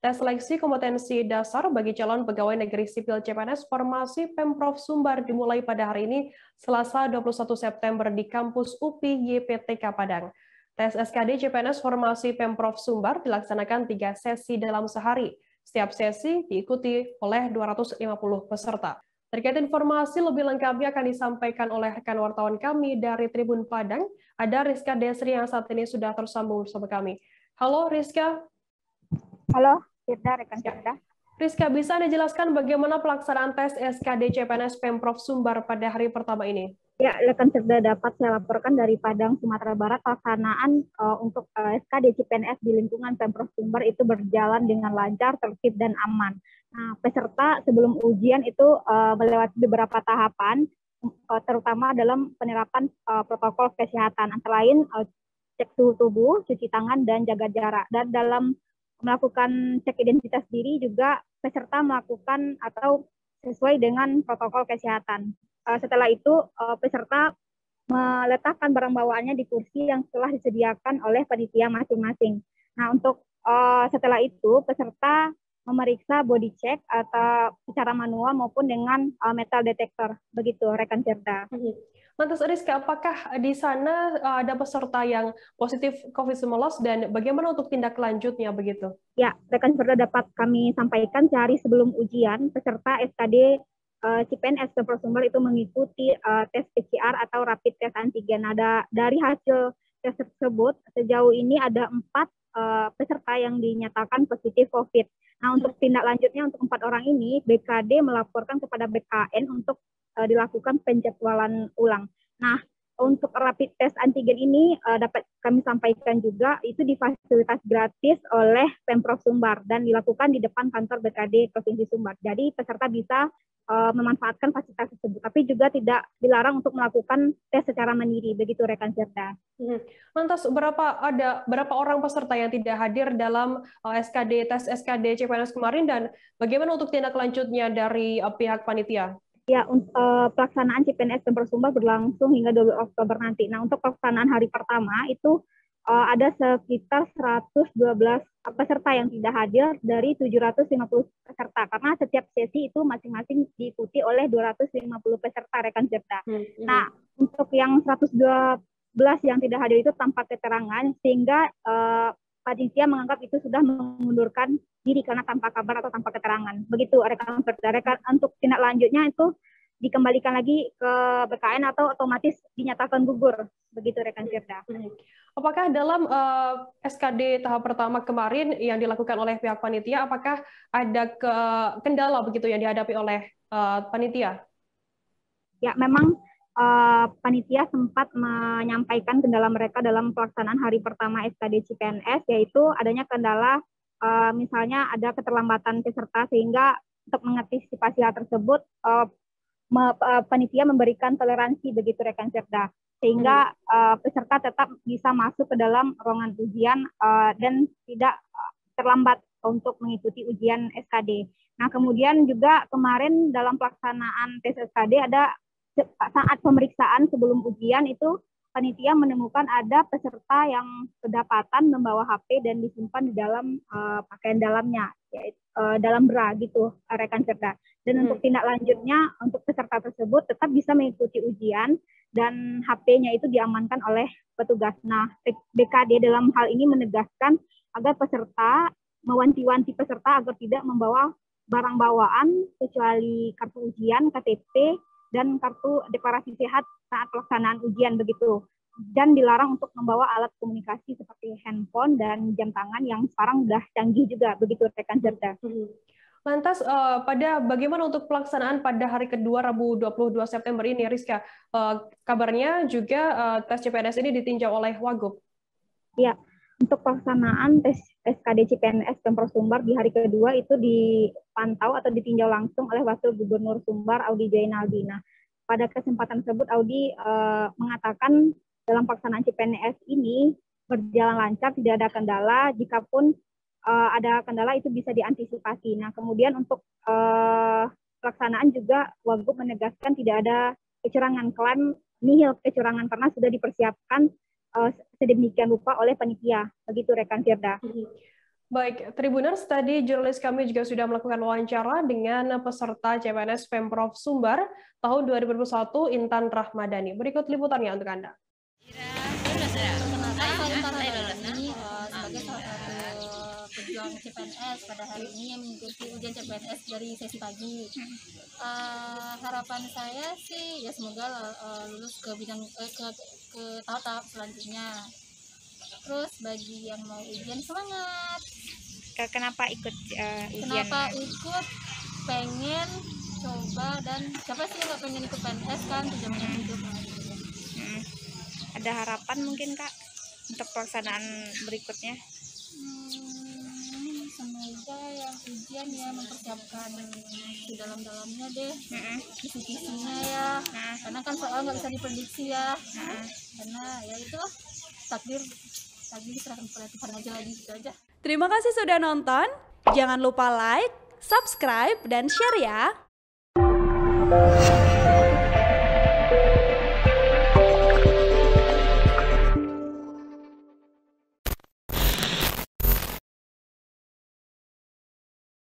Tes seleksi kompetensi dasar bagi calon pegawai negeri sipil CPNS formasi Pemprov Sumbar dimulai pada hari ini, Selasa 21 September di kampus UPI YPTK Padang. Tes SKD CPNS formasi Pemprov Sumbar dilaksanakan 3 sesi dalam sehari. Setiap sesi diikuti oleh 250 peserta. Terkait informasi lebih lengkapnya akan disampaikan oleh rekan wartawan kami dari Tribun Padang. Ada Rizka Desri yang saat ini sudah tersambung bersama kami. Halo Rizka. Halo, Firda, rekan Firda. Rizka, bisa Anda jelaskan bagaimana pelaksanaan tes SKD CPNS Pemprov Sumbar pada hari pertama ini? Ya, rekan Firda, dapat saya laporkan dari Padang, Sumatera Barat, pelaksanaan untuk SKD CPNS di lingkungan Pemprov Sumbar itu berjalan dengan lancar, tertib, dan aman. Nah, peserta sebelum ujian itu melewati beberapa tahapan, terutama dalam penerapan protokol kesehatan, antara lain cek suhu tubuh, cuci tangan, dan jaga jarak. Dan dalam melakukan cek identitas diri juga peserta melakukan atau sesuai dengan protokol kesehatan. Setelah itu peserta meletakkan barang bawaannya di kursi yang telah disediakan oleh panitia masing-masing. Nah, untuk setelah itu peserta memeriksa body check atau secara manual maupun dengan metal detector. Begitu, rekan Firda. Lantas Rizka, apakah di sana ada peserta yang positif COVID-19 dan bagaimana untuk tindak lanjutnya begitu? Ya, rekan Firda, dapat kami sampaikan sehari sebelum ujian, peserta SKD CPNS Pemprov Sumbar itu mengikuti tes PCR atau rapid test antigen. Dari hasil tes tersebut, sejauh ini ada 4 peserta yang dinyatakan positif COVID. Nah, untuk tindak lanjutnya untuk 4 orang ini, BKD melaporkan kepada BKN untuk dilakukan penjadwalan ulang. Nah, untuk rapid test antigen ini dapat kami sampaikan juga itu difasilitas gratis oleh Pemprov Sumbar dan dilakukan di depan kantor BKD Provinsi Sumbar. Jadi peserta bisa memanfaatkan fasilitas tersebut, tapi juga tidak dilarang untuk melakukan tes secara mandiri. Begitu, rekan Firda. Lantas berapa orang peserta yang tidak hadir dalam tes SKD CPNS kemarin dan bagaimana untuk tindak lanjutnya dari pihak panitia? Ya, pelaksanaan CPNS Pemprov Sumbar berlangsung hingga 2 Oktober nanti. Nah, untuk pelaksanaan hari pertama itu ada sekitar 112 peserta yang tidak hadir dari 750 peserta. Karena setiap sesi itu masing-masing diikuti oleh 250 peserta, rekan Firda. Nah, untuk yang 112 yang tidak hadir itu tanpa keterangan, sehingga panitia menganggap itu sudah mengundurkan diri karena tanpa kabar atau tanpa keterangan. Begitu, rekan Firda. Untuk tindak lanjutnya itu dikembalikan lagi ke BKN atau otomatis dinyatakan gugur. Begitu, rekan Firda. Apakah dalam SKD tahap pertama kemarin yang dilakukan oleh pihak panitia, apakah ada kendala begitu yang dihadapi oleh panitia? Ya, memang panitia sempat menyampaikan kendala mereka dalam pelaksanaan hari pertama SKD CPNS, yaitu adanya kendala misalnya ada keterlambatan peserta, sehingga untuk mengantisipasi hal tersebut panitia memberikan toleransi, begitu, rekan Firda, sehingga peserta tetap bisa masuk ke dalam ruangan ujian dan tidak terlambat untuk mengikuti ujian SKD. Nah, kemudian juga kemarin dalam pelaksanaan tes SKD ada saat pemeriksaan sebelum ujian itu panitia menemukan ada peserta yang kedapatan membawa HP dan disimpan di dalam pakaian dalamnya, yaitu dalam bra, gitu, rekan Firda. Dan untuk tindak lanjutnya untuk peserta tersebut tetap bisa mengikuti ujian dan HP-nya itu diamankan oleh petugas. Nah, BKD dalam hal ini menegaskan agar peserta mewanti-wanti peserta agar tidak membawa barang bawaan kecuali kartu ujian, KTP, dan kartu deklarasi sehat saat pelaksanaan ujian, begitu. Dan dilarang untuk membawa alat komunikasi seperti handphone dan jam tangan yang sekarang sudah canggih juga, begitu, rekan Firda. Lantas, bagaimana untuk pelaksanaan pada hari kedua Rabu 22 September ini, Rizka? Kabarnya juga tes CPNS ini ditinjau oleh Wagub. Ya, untuk pelaksanaan tes SKD CPNS Pemprov Sumbar di hari kedua itu dipantau atau ditinjau langsung oleh Wakil Gubernur Sumbar, Audi Jainaldi. Nah, pada kesempatan tersebut Audi mengatakan dalam pelaksanaan CPNS ini berjalan lancar, tidak ada kendala. Jikapun ada kendala itu bisa diantisipasi. Nah, kemudian untuk pelaksanaan juga Wagub menegaskan tidak ada kecurangan, klaim nihil kecurangan karena sudah dipersiapkan sedemikian rupa oleh panitia. Begitu, rekan Firda. Baik, Tribuners, tadi jurnalis kami juga sudah melakukan wawancara dengan peserta CPNS Pemprov Sumbar tahun 2021, Intan Rahmadani. Berikut liputannya untuk Anda. Perkenalkan, saya Intan Rahmadani sebagai salah satu pejuang CPNS pada hari ini yang mengikuti ujian CPNS dari sesi pagi. Harapan saya sih ya semoga lulus ke bidang ke tahap selanjutnya. Terus bagi yang mau ujian semangat. Kenapa ikut ujian? Kenapa ikut? Pengen coba, dan siapa sih yang nggak pengen ikut PNS kan, tujuannya hidup. Ada harapan mungkin Kak untuk pelaksanaan berikutnya? Semoga yang ujian ya mempersiapkan di dalam-dalamnya deh, kisi-kisinya ya, karena kan soal nggak bisa diprediksi ya, karena ya itulah takdir serahkan kepada Tuhan aja lagi, gitu aja. Terima kasih sudah nonton, jangan lupa like, subscribe, dan share ya.